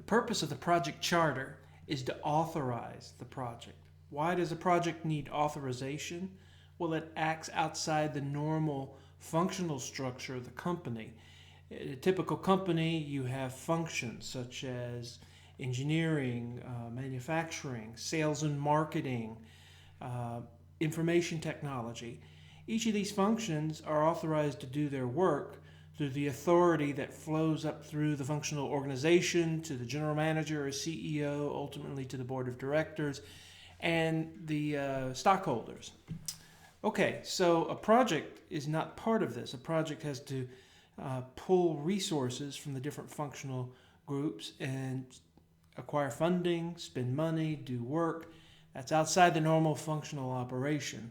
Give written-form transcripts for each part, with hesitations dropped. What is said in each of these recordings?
purpose of the project charter is to authorize the project. Why does a project need authorization? Well, it acts outside the normal functional structure of the company. In a typical company, you have functions such as engineering, manufacturing, sales and marketing, information technology. Each of these functions are authorized to do their work through the authority that flows up through the functional organization to the general manager or CEO, ultimately to the board of directors, and the stockholders. Okay, so a project is not part of this. A project has to pull resources from the different functional groups and acquire funding, spend money, do work. That's outside the normal functional operation.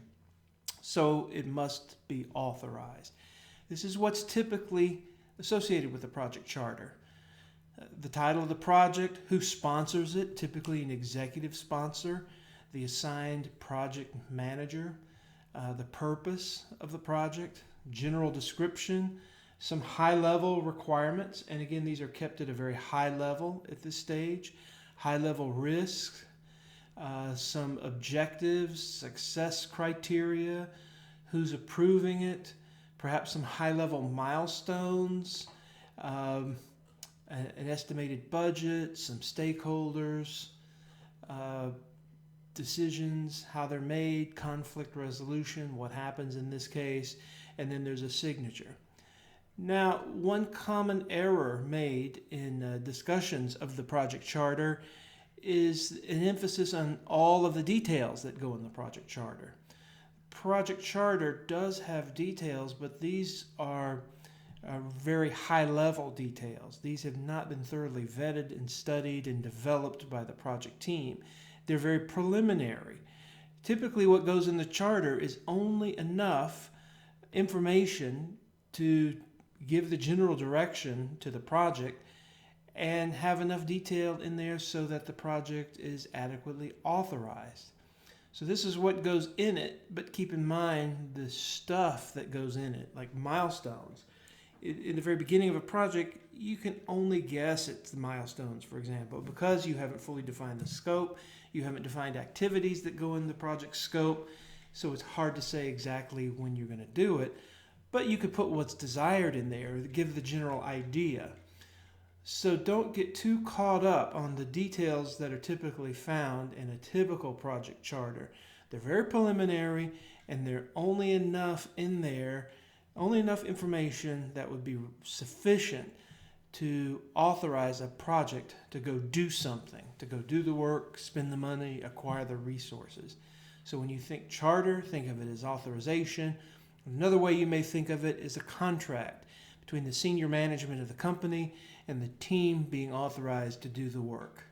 So it must be authorized. This is what's typically associated with the project charter. The title of the project, who sponsors it, typically an executive sponsor, the assigned project manager, the purpose of the project, general description, some high-level requirements, and again, these are kept at a very high level at this stage, high-level risks, some objectives, success criteria, who's approving it, perhaps some high-level milestones, an estimated budget, some stakeholders, decisions, how they're made, conflict resolution, what happens in this case, and then there's a signature. Now, one common error made in discussions of the project charter is an emphasis on all of the details that go in the project charter. Project charter does have details, but these are very high-level details. These have not been thoroughly vetted and studied and developed by the project team. They're very preliminary. Typically, what goes in the charter is only enough information to give the general direction to the project and have enough detail in there so that the project is adequately authorized. So this is what goes in it, but keep in mind the stuff that goes in it, like milestones. In the very beginning of a project, you can only guess at the milestones, for example, because you haven't fully defined the scope, you haven't defined activities that go in the project scope, so it's hard to say exactly when you're going to do it, but you could put what's desired in there to give the general idea. So don't get too caught up on the details that are typically found in a typical project charter. They're very preliminary, and they're only enough in there, only enough information that would be sufficient to authorize a project to go do something, to go do the work, spend the money, acquire the resources. So when you think charter, think of it as authorization. Another way you may think of it is a contract between the senior management of the company and the team being authorized to do the work.